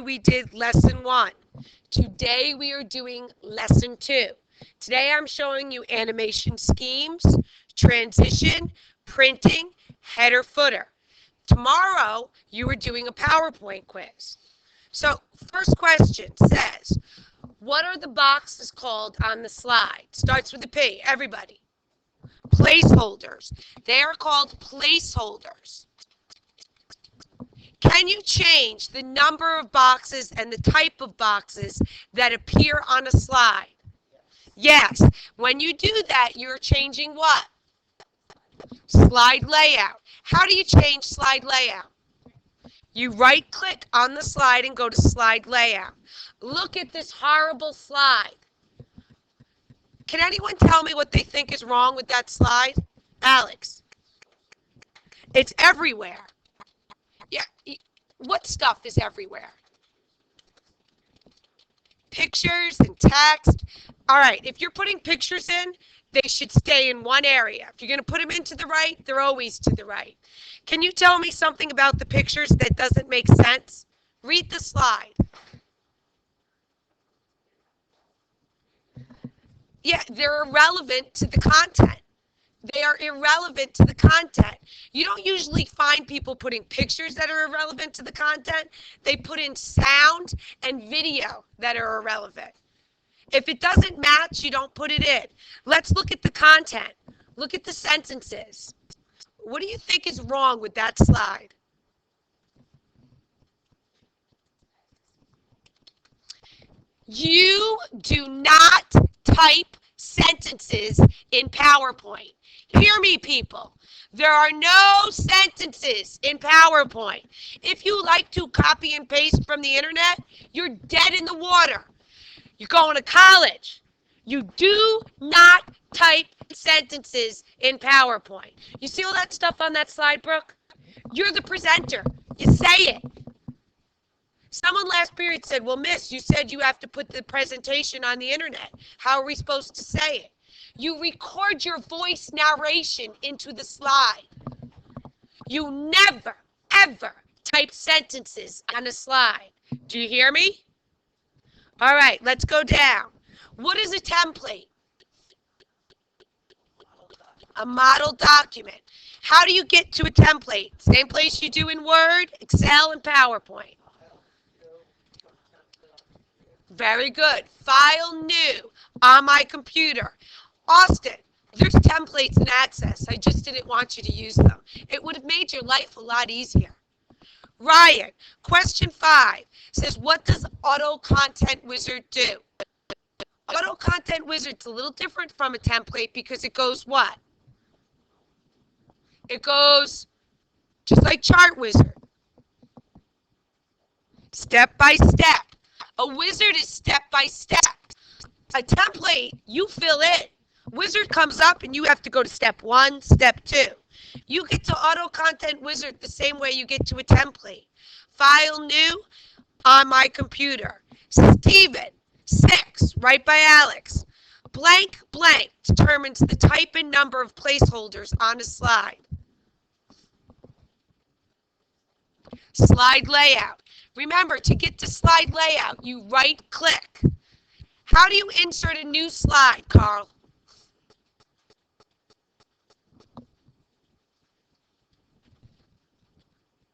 we did lesson 1. Today we are doing lesson 2. Today I'm showing you animation schemes, transition, printing, header, footer. Tomorrow you are doing a PowerPoint quiz. So first question says, what are the boxes called on the slide? Starts with a P, everybody. Placeholders. They are called placeholders. Can you change the number of boxes and the type of boxes that appear on a slide? Yes. When you do that, you're changing what? Slide layout. How do you change slide layout? You right-click on the slide and go to slide layout. Look at this horrible slide. Can anyone tell me what they think is wrong with that slide? Alex. It's everywhere. Yeah, what stuff is everywhere? Pictures and text. All right, if you're putting pictures in, they should stay in one area. If you're going to put them into the right, they're always to the right. Can you tell me something about the pictures that doesn't make sense? Read the slide. Yeah, they're irrelevant to the content. They are irrelevant to the content. You don't usually find people putting pictures that are irrelevant to the content. They put in sound and video that are irrelevant. If it doesn't match, you don't put it in. Let's look at the content. Look at the sentences. What do you think is wrong with that slide? You do not type sentences in PowerPoint. Hear me, people. There are no sentences in PowerPoint. If you like to copy and paste from the internet, you're dead in the water. You're going to college. You do not type sentences in PowerPoint. You see all that stuff on that slide, Brooke? You're the presenter. You say it. Someone last period said, well, miss, you said you have to put the presentation on the internet. How are we supposed to say it? You record your voice narration into the slide. You never, ever type sentences on a slide. Do you hear me? All right, let's go down. What is a template? A model document. How do you get to a template? Same place you do in Word, Excel, and PowerPoint. Very good. File new on my computer. Austin, there's templates in Access. I just didn't want you to use them. It would have made your life a lot easier. Ryan, question 5 says, what does Auto Content Wizard do? Auto Content Wizard's a little different from a template because it goes what? It goes just like Chart Wizard. Step by step. A wizard is step by step. A template, you fill in. Wizard comes up and you have to go to step 1, step 2. You get to Auto Content Wizard the same way you get to a template. File new on my computer. Steven, 6, right by Alex. Blank, blank determines the type and number of placeholders on a slide. Slide layout. Remember, to get to slide layout, you right-click. How do you insert a new slide, Carl?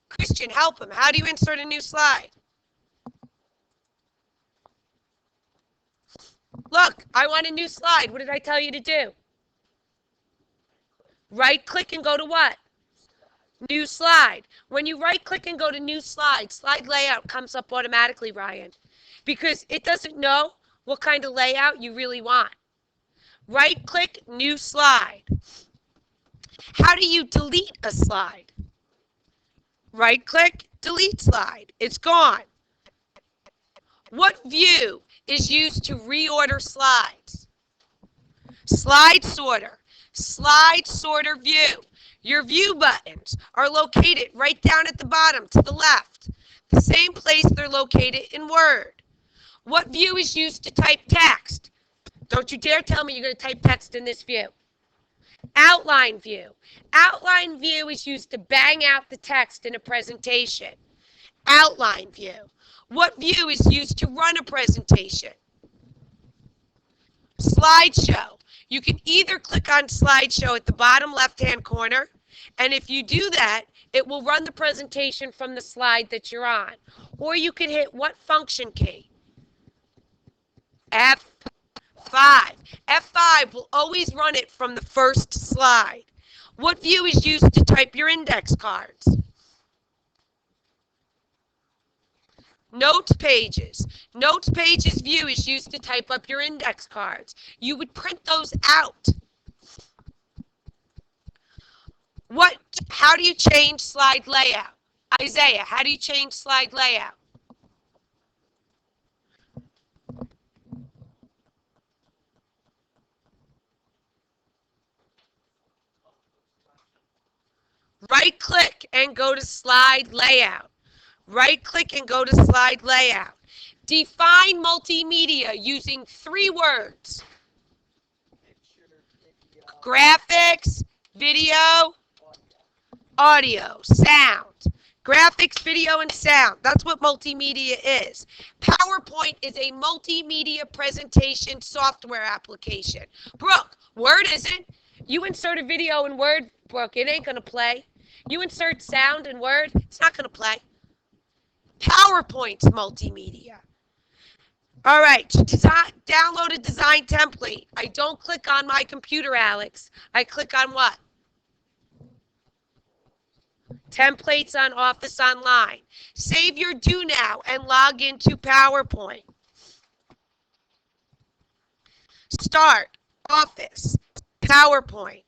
Christian, help him. How do you insert a new slide? Look, I want a new slide. What did I tell you to do? Right-click and go to what? New slide. When you right-click and go to new slide, slide layout comes up automatically, Ryan, because it doesn't know what kind of layout you really want. Right-click, new slide. How do you delete a slide? Right-click, delete slide. It's gone. What view is used to reorder slides? Slide sorter. Slide sorter view. Your view buttons are located right down at the bottom to the left, the same place they're located in Word. What view is used to type text? Don't you dare tell me you're going to type text in this view. Outline view. Outline view is used to bang out the text in a presentation. Outline view. What view is used to run a presentation? Slideshow. You can either click on slideshow at the bottom left-hand corner, and if you do that, it will run the presentation from the slide that you're on. Or you can hit what function key? F5. F5 will always run it from the first slide. What view is used to type your index cards? Notes pages. Notes pages view is used to type up your index cards. You would print those out. How do you change slide layout? Isaiah, how do you change slide layout? Right click and go to slide layout. Right click and go to slide layout. Define multimedia using 3 words. Graphics, video, audio, sound. Graphics, video, and sound. That's what multimedia is. PowerPoint is a multimedia presentation software application. Brooke, Word isn't. You insert a video in Word, Brooke, it ain't going to play. You insert sound in Word, it's not going to play. PowerPoint's multimedia. All right, download a design template. I don't click on my computer, Alex. I click on what? Templates on Office Online. Save your do now and log into PowerPoint. Start Office, PowerPoint.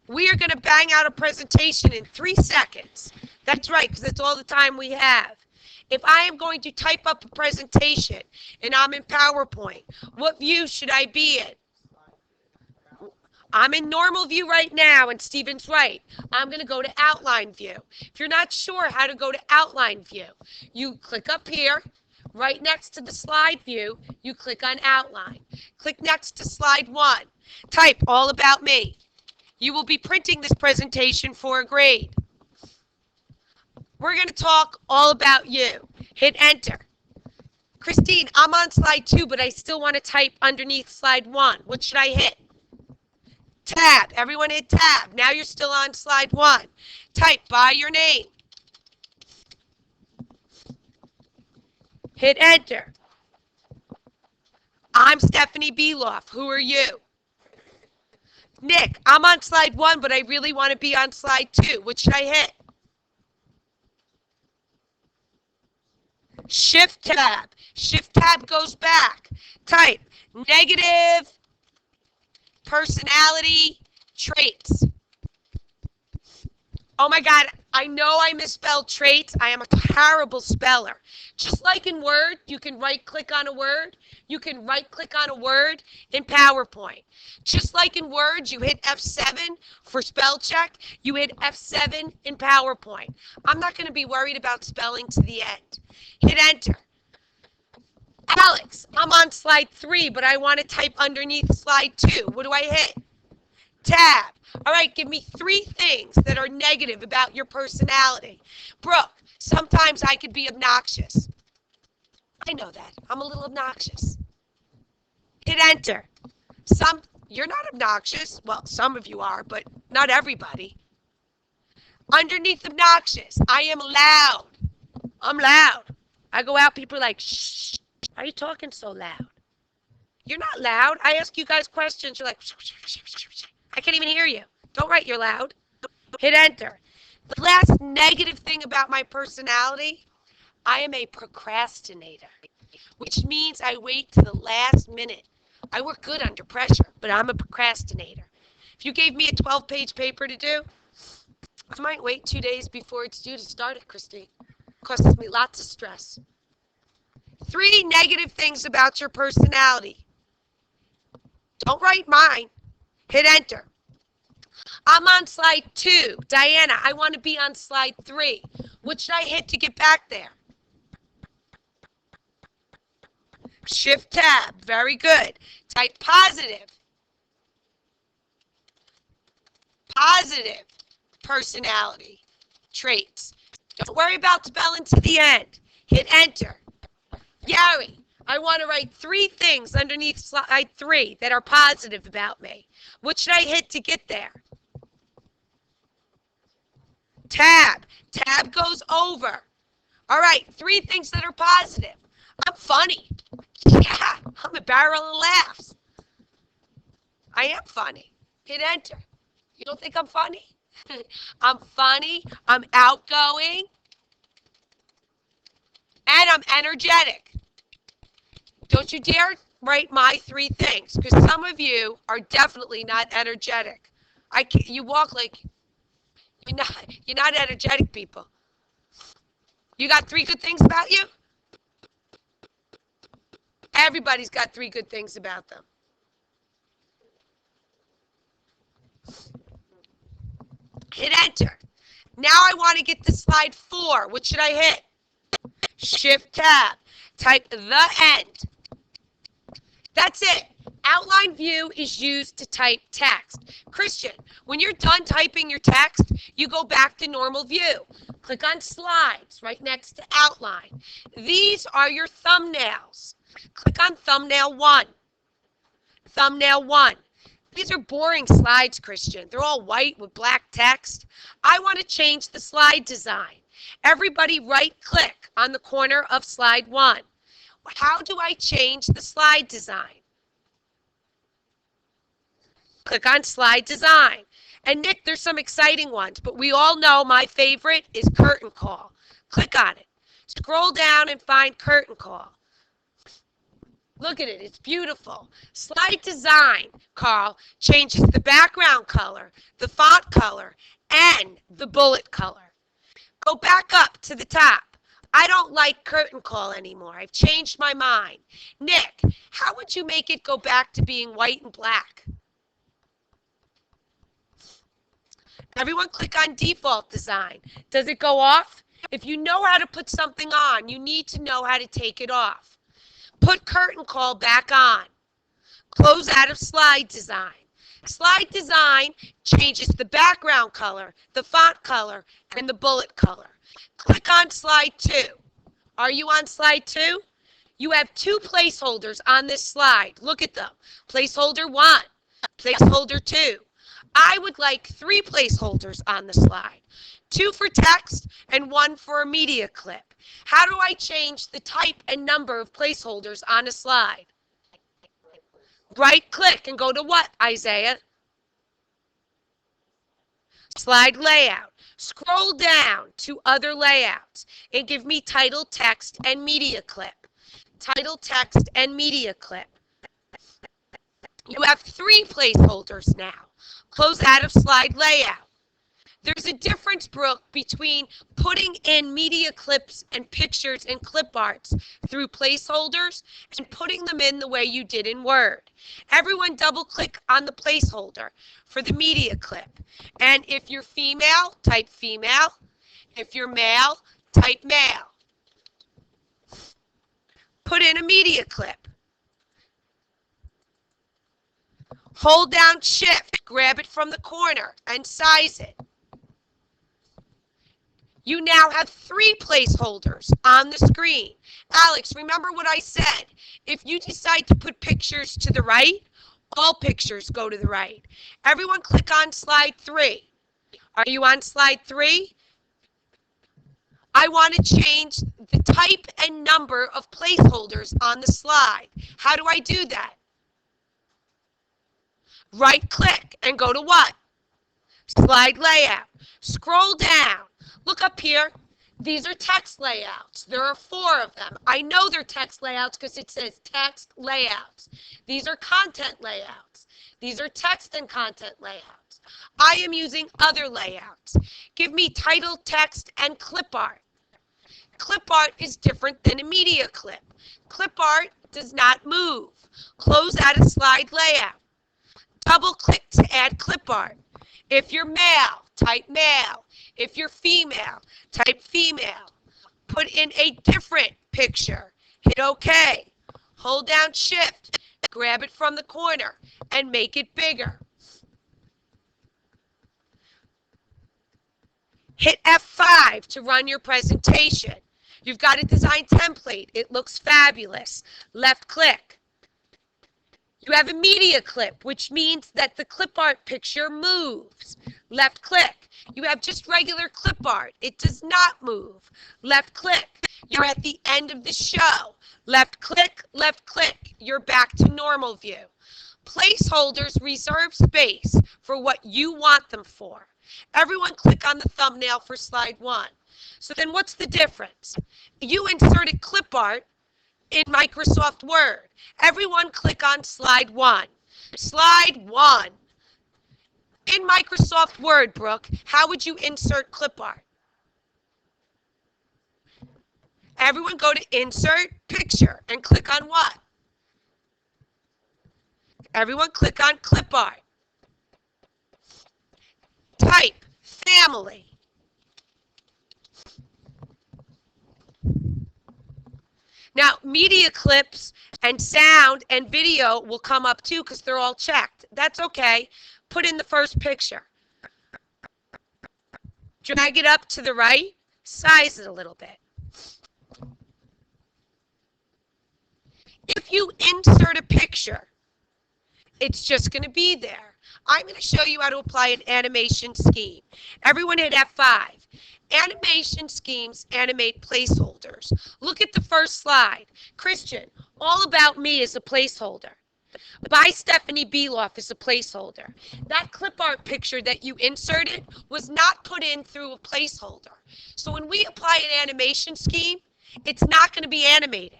We are going to bang out a presentation in 3 seconds. That's right, because that's all the time we have. If I am going to type up a presentation and I'm in PowerPoint, what view should I be in? I'm in normal view right now, and Stephen's right. I'm going to go to outline view. If you're not sure how to go to outline view, you click up here. Right next to the slide view, you click on outline. Click next to slide 1. Type all about me. You will be printing this presentation for a grade. We're going to talk all about you. Hit enter. Christine, I'm on slide 2, but I still want to type underneath slide 1. What should I hit? Tab. Everyone hit tab. Now you're still on slide 1. Type by your name. Hit enter. I'm Stephanie Beloff. Who are you? Nick, I'm on slide 1, but I really want to be on slide 2. What should I hit? Shift tab. Shift tab goes back. Type negative personality traits. Oh my God, I know I misspelled traits. I am a terrible speller. Just like in Word, you can right-click on a word. You can right-click on a word in PowerPoint. Just like in Word, you hit F7 for spell check. You hit F7 in PowerPoint. I'm not going to be worried about spelling to the end. Hit enter. Alex, I'm on slide 3, but I want to type underneath slide 2. What do I hit? Tab. All right, give me 3 things that are negative about your personality. Brooke, sometimes I could be obnoxious. I know that. I'm a little obnoxious. Hit enter. You're not obnoxious. Well, some of you are, but not everybody. Underneath obnoxious, I am loud. I'm loud. I go out, people are like, shh, why are you talking so loud? You're not loud. I ask you guys questions, you're like, I can't even hear you. Don't write you're loud. Hit enter. The last negative thing about my personality, I am a procrastinator, which means I wait to the last minute. I work good under pressure, but I'm a procrastinator. If you gave me a 12-page paper to do, I might wait 2 days before it's due to start it, Christine. It causes me lots of stress. 3 negative things about your personality. Don't write mine. Hit enter. I'm on slide 2. Diana, I want to be on slide 3. What should I hit to get back there? Shift tab. Very good. Type positive. Positive personality traits. Don't worry about spelling to the end. Hit enter. Gary, I want to write 3 things underneath slide 3 that are positive about me. What should I hit to get there? Tab. Tab goes over. All right, 3 things that are positive. I'm funny. Yeah, I'm a barrel of laughs. I am funny. Hit enter. You don't think I'm funny? I'm funny, I'm outgoing, and I'm energetic. Don't you dare write my 3 things, because some of you are definitely not energetic. You walk like you're not energetic people. You got 3 good things about you? Everybody's got 3 good things about them. Hit enter. Now I want to get to slide 4. What should I hit? Shift tab. Type the end. That's it. Outline view is used to type text. Christian, when you're done typing your text, you go back to normal view. Click on slides right next to outline. These are your thumbnails. Click on thumbnail 1. Thumbnail 1. These are boring slides, Christian. They're all white with black text. I want to change the slide design. Everybody right-click on the corner of slide 1. How do I change the slide design? Click on slide design. And Nick, there's some exciting ones, but we all know my favorite is curtain call. Click on it. Scroll down and find curtain call. Look at it, it's beautiful. Slide design, Carl, changes the background color, the font color, and the bullet color. Go back up to the top. I don't like curtain call anymore. I've changed my mind. Nick, how would you make it go back to being white and black? Everyone click on default design. Does it go off? If you know how to put something on, you need to know how to take it off. Put curtain call back on. Close out of slide design. Slide design changes the background color, the font color, and the bullet color. Click on slide 2. Are you on slide 2? You have 2 placeholders on this slide. Look at them. Placeholder 1, placeholder 2. I would like 3 placeholders on the slide. 2 for text and 1 for a media clip. How do I change the type and number of placeholders on a slide? Right click and go to what, Isaiah? Slide layout. Scroll down to other layouts and give me title, text, and media clip. Title, text, and media clip. You have 3 placeholders now. Close out of slide layout. There's a difference, Brooke, between putting in media clips and pictures and clip arts through placeholders and putting them in the way you did in Word. Everyone double click on the placeholder for the media clip. And if you're female, type female. If you're male, type male. Put in a media clip. Hold down Shift, grab it from the corner, and size it. You now have 3 placeholders on the screen. Alex, remember what I said. If you decide to put pictures to the right, all pictures go to the right. Everyone click on slide 3. Are you on slide 3? I want to change the type and number of placeholders on the slide. How do I do that? Right click and go to what? Slide layout. Scroll down. Look up here. These are text layouts. There are 4 of them. I know they're text layouts because it says text layouts. These are content layouts. These are text and content layouts. I am using other layouts. Give me title, text, and clip art. Clip art is different than a media clip. Clip art does not move. Close out of slide layout. Double click to add clip art. If you're male, type male. If you're female, type female. Put in a different picture. Hit OK. Hold down Shift, grab it from the corner, and make it bigger. Hit F5 to run your presentation. You've got a design template. It looks fabulous. Left click. You have a media clip, which means that the clip art picture moves. Left click. You have just regular clip art. It does not move. Left click. You're at the end of the show. Left click, you're back to normal view. Placeholders reserve space for what you want them for. Everyone click on the thumbnail for slide 1. So then what's the difference? You inserted clip art in Microsoft Word. Everyone click on slide 1. Slide 1. In Microsoft Word, Brooke, how would you insert clip art? Everyone go to Insert Picture and click on what? Everyone click on Clip Art. Type Family. Now, media clips and sound and video will come up too because they're all checked. That's okay. Put in the first picture. Drag it up to the right. Size it a little bit. If you insert a picture, it's just going to be there. I'm going to show you how to apply an animation scheme. Everyone hit F5. Animation schemes animate placeholders. Look at the first slide. Christian, All About Me is a placeholder. By Stephanie Beloff is a placeholder. That clip art picture that you inserted was not put in through a placeholder. So when we apply an animation scheme, it's not going to be animated.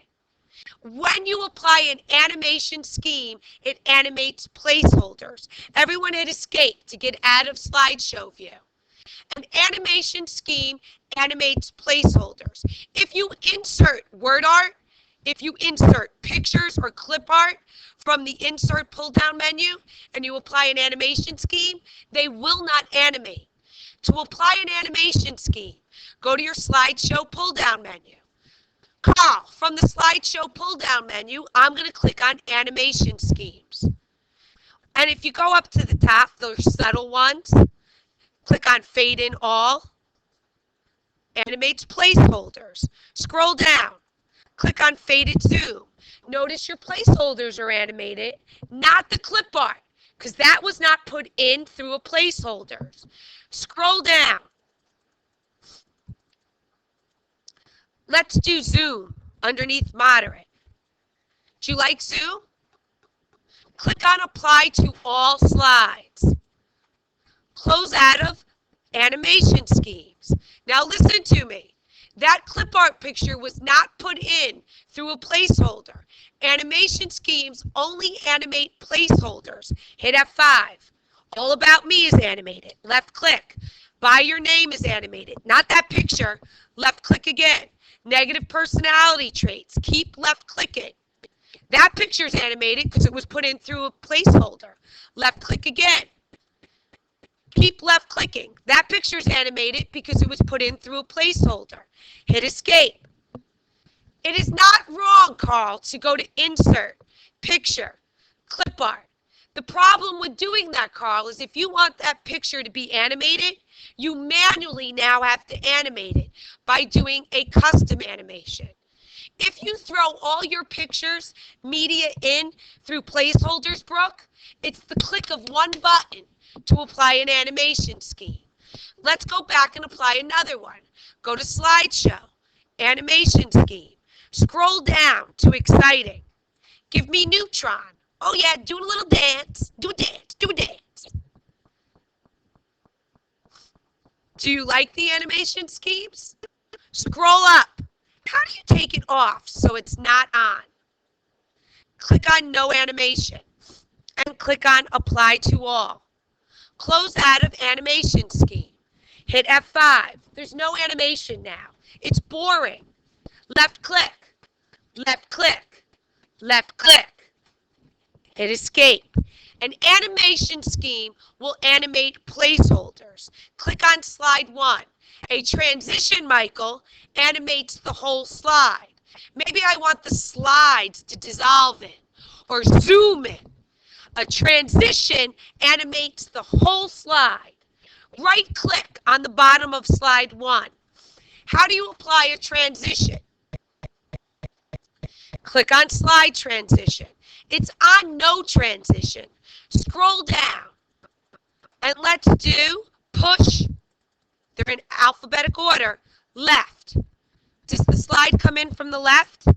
When you apply an animation scheme, it animates placeholders. Everyone hit escape to get out of slideshow view. An animation scheme animates placeholders. If you insert word art, if you insert pictures or clip art from the insert pull-down menu and you apply an animation scheme, they will not animate. To apply an animation scheme, go to your slideshow pull-down menu. Carl, from the slideshow pull-down menu, I'm going to click on animation schemes. And if you go up to the top, those subtle ones, click on fade in all, animates placeholders. Scroll down, click on faded zoom. Notice your placeholders are animated, not the clip art, because that was not put in through a placeholder. Scroll down. Let's do zoom underneath moderate. Do you like zoom? Click on apply to all slides. Close out of animation schemes. Now listen to me. That clip art picture was not put in through a placeholder. Animation schemes only animate placeholders. Hit F5. All About Me is animated. Left click. By Your Name is animated. Not that picture. Left click again. Negative personality traits. Keep left clicking. That picture is animated because it was put in through a placeholder. Left click again. Keep left clicking. That picture is animated because it was put in through a placeholder. Hit escape. It is not wrong, Carl, to go to Insert, Picture, Clip Art. The problem with doing that, Carl, is if you want that picture to be animated, you manually now have to animate it by doing a custom animation. If you throw all your pictures, media in through placeholders, Brooke, it's the click of one button to apply an animation scheme. Let's go back and apply another one. Go to Slideshow, Animation Scheme. Scroll down to Exciting. Give me Neutron. Oh yeah, do a little dance. Do a dance. Do a dance. Do you like the animation schemes? Scroll up. How do you take it off so it's not on? Click on No Animation and click on Apply to All. Close out of Animation Scheme. Hit F5. There's no animation now. It's boring. Left click. Left click. Left click. Hit Escape. An animation scheme will animate placeholders. Click on slide 1. A transition, Michael, animates the whole slide. Maybe I want the slides to dissolve in or zoom in. A transition animates the whole slide. Right-click on the bottom of slide 1. How do you apply a transition? Click on slide transition. It's on no transition. Scroll down and let's do push. They're in alphabetical order. Left. Does the slide come in from the left?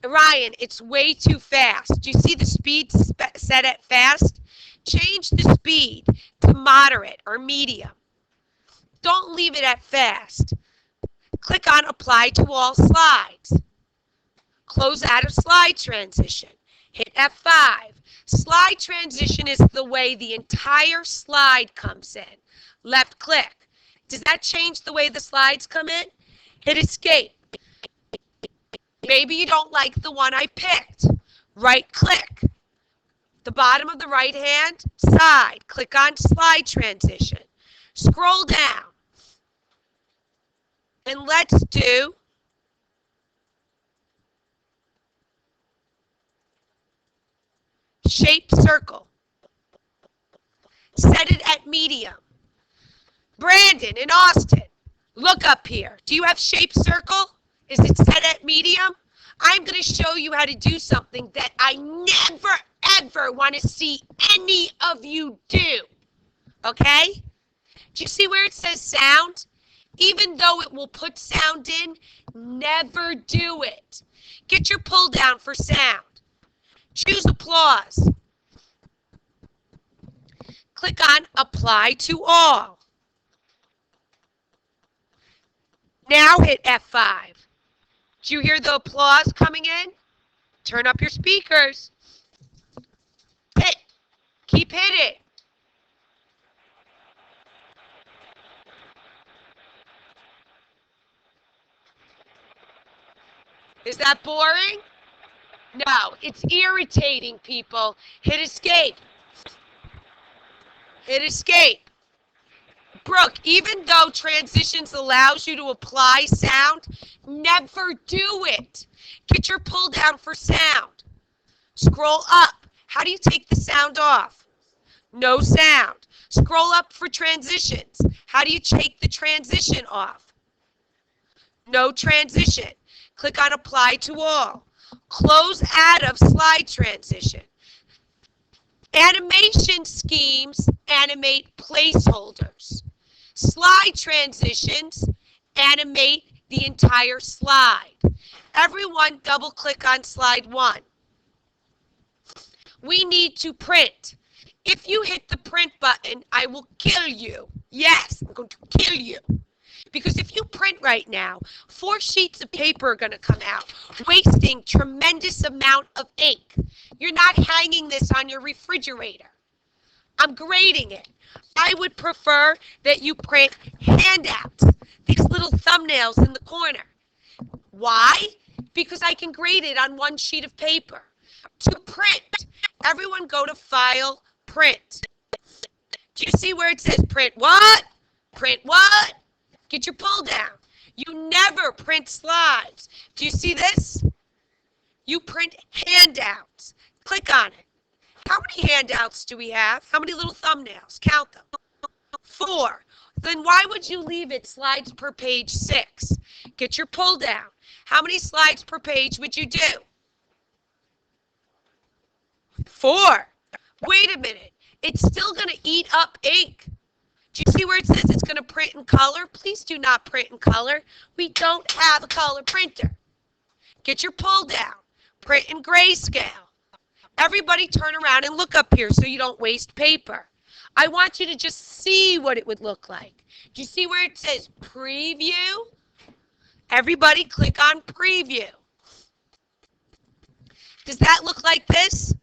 Ryan, it's way too fast. Do you see the speed set at fast? Change the speed to moderate or medium. Don't leave it at fast. Click on apply to all slides. Close out of slide transition. Hit F5. Slide transition is the way the entire slide comes in. Left click. Does that change the way the slides come in? Hit escape. Maybe you don't like the one I picked. Right click. The bottom of the right hand side. Click on slide transition. Scroll down. And let's do shape circle. Set it at medium. Brandon in Austin, look up here. Do you have shape circle? Is it set at medium? I'm going to show you how to do something that I never, ever want to see any of you do. Okay? Do you see where it says sound? Even though it will put sound in, never do it. Get your pull down for sound. Choose applause. Click on apply to all. Now hit F5. Do you hear the applause coming in? Turn up your speakers. Hit. Keep hitting. Is that boring? No, it's irritating, people. Hit escape. Hit escape. Brooke, even though transitions allows you to apply sound, never do it. Get your pull down for sound. Scroll up. How do you take the sound off? No sound. Scroll up for transitions. How do you take the transition off? No transition. Click on apply to all. Close out of slide transition. Animation schemes animate placeholders. Slide transitions animate the entire slide. Everyone double click on slide 1. We need to print. If you hit the print button, I will kill you. Yes, I'm going to kill you. Because if you print right now, 4 sheets of paper are going to come out, wasting tremendous amount of ink. You're not hanging this on your refrigerator. I'm grading it. I would prefer that you print handouts, these little thumbnails in the corner. Why? Because I can grade it on 1 sheet of paper. To print, everyone go to File, Print. Do you see where it says print what? Print what? Get your pull down. You never print slides. Do you see this? You print handouts. Click on it. How many handouts do we have? How many little thumbnails? Count them. 4. Then why would you leave it slides per page 6? Get your pull down. How many slides per page would you do? 4. Wait a minute. It's still going to eat up ink. Do you see where it says it's going to print in color? Please do not print in color. We don't have a color printer. Get your pull down. Print in grayscale. Everybody turn around and look up here so you don't waste paper. I want you to just see what it would look like. Do you see where it says preview? Everybody click on preview. Does that look like this?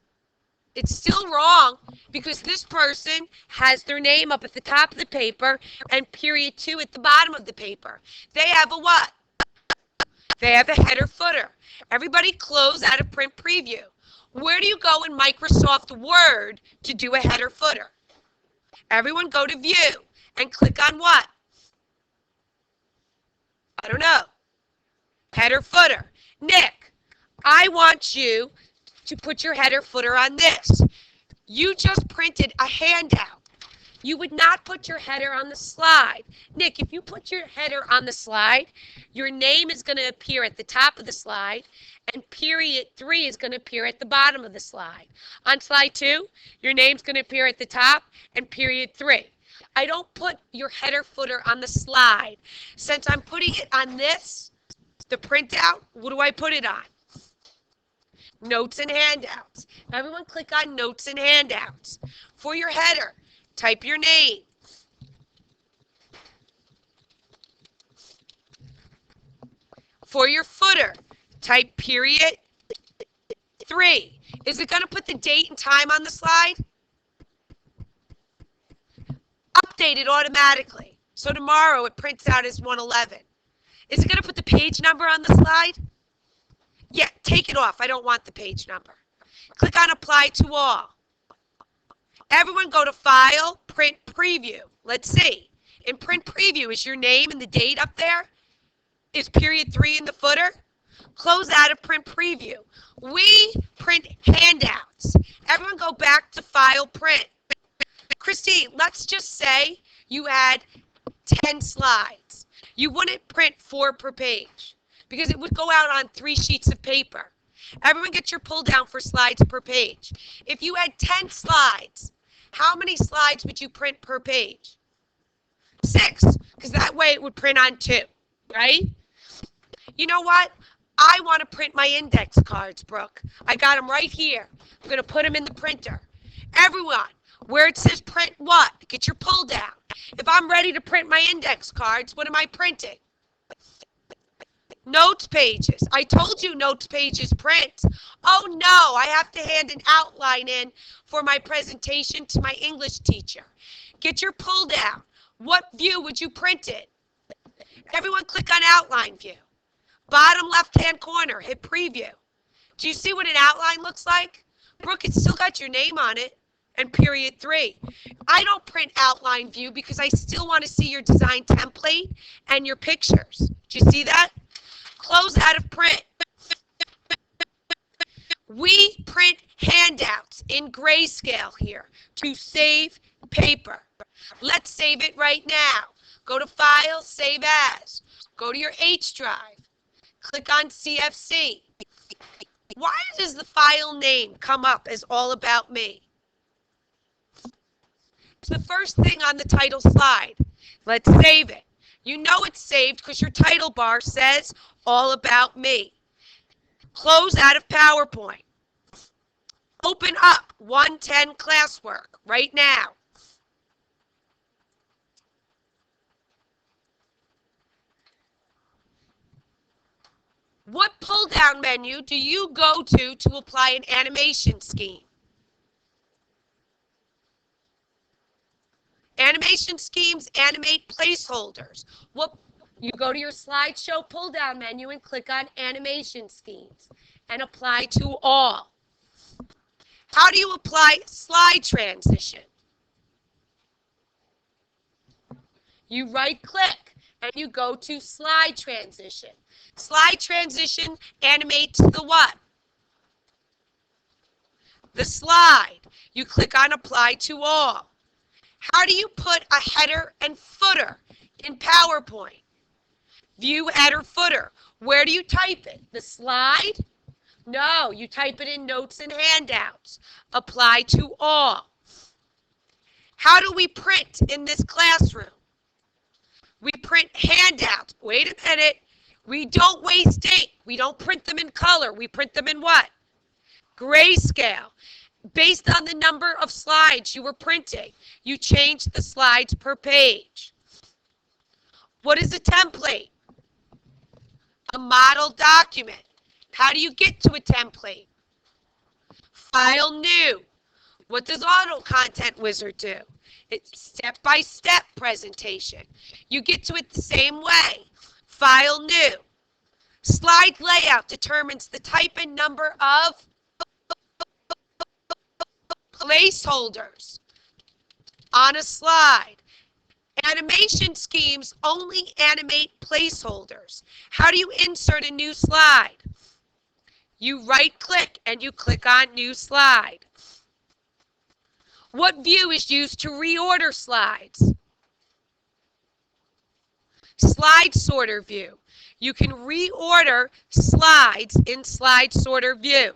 It's still wrong because this person has their name up at the top of the paper and period 2 at the bottom of the paper. They have a what? They have a header footer. Everybody close out of print preview. Where do you go in Microsoft Word to do a header footer? Everyone go to view and click on what? I don't know. Header footer. Nick, I want you to put your header footer on this. You just printed a handout. You would not put your header on the slide. Nick, if you put your header on the slide, your name is going to appear at the top of the slide, and period 3 is going to appear at the bottom of the slide. On slide 2, your name's going to appear at the top, and period 3. I don't put your header footer on the slide. Since I'm putting it on this, the printout, what do I put it on? Notes and handouts. Everyone click on notes and handouts. For your header, type your name. For your footer, type period 3. Is it going to put the date and time on the slide? Update it automatically. So tomorrow it prints out as 111. Is it going to put the page number on the slide? Yeah, take it off. I don't want the page number. Click on Apply to All. Everyone go to File, Print Preview. Let's see. In Print Preview, is your name and the date up there? Is period 3 in the footer? Close out of Print Preview. We print handouts. Everyone go back to File, Print. Christine, let's just say you had 10 slides. You wouldn't print 4 per page because it would go out on 3 sheets of paper. Everyone get your pull down for slides per page. If you had 10 slides, how many slides would you print per page? 6, because that way it would print on 2, right? You know what? I want to print my index cards, Brooke. I got them right here. I'm going to put them in the printer. Everyone, where it says print what? Get your pull down. If I'm ready to print my index cards, what am I printing? Notes pages. I told you notes pages print. Oh no, I have to hand an outline in for my presentation to my English teacher. Get your pull down. What view would you print it? Everyone click on outline view. Bottom left-hand corner, hit preview. Do you see what an outline looks like? Brooke, it's still got your name on it. And period 3. I don't print outline view because I still want to see your design template and your pictures. Do you see that? Close out of print. We print handouts in grayscale here to save paper. Let's save it right now. Go to File, Save As. Go to your H drive. Click on CFC. Why does the file name come up as All About Me? It's the first thing on the title slide. Let's save it. You know it's saved because your title bar says All About Me. Close out of PowerPoint. Open up 110 classwork right now. What pull-down menu do you go to apply an animation scheme? Animation schemes animate placeholders. You go to your slideshow pull-down menu and click on animation schemes and apply to all. How do you apply slide transition? You right-click and you go to slide transition. Slide transition animates the what? The slide. You click on apply to all. How do you put a header and footer in PowerPoint? View header footer. Where do you type it? The slide? No, you type it in notes and handouts. Apply to all. How do we print in this classroom? We print handouts. Wait a minute. We don't waste ink. We don't print them in color. We print them in what? Grayscale. Based on the number of slides you were printing, you change the slides per page. What is a template? A model document. How do you get to a template? File new. What does Auto Content Wizard do? It's step-by-step presentation. You get to it the same way. File new. Slide layout determines the type and number of placeholders on a slide. Animation schemes only animate placeholders. How do you insert a new slide? You right-click and you click on New Slide. What view is used to reorder slides? Slide sorter view. You can reorder slides in slide sorter view.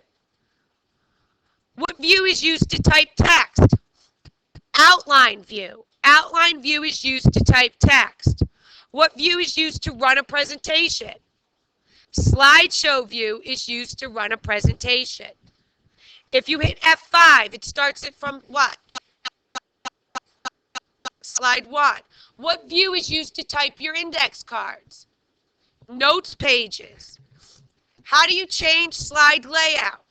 What view is used to type text? Outline view. Outline view is used to type text. What view is used to run a presentation? Slideshow view is used to run a presentation. If you hit F5, it starts it from what? Slide 1. What view is used to type your index cards? Notes pages. How do you change slide layout?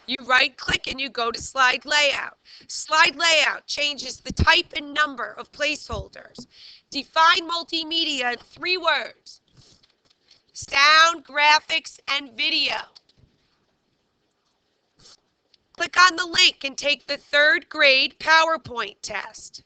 You right-click and you go to slide layout. Slide layout changes the type and number of placeholders. Define multimedia in 3 words. Sound, graphics, and video. Click on the link and take the 3rd grade PowerPoint test.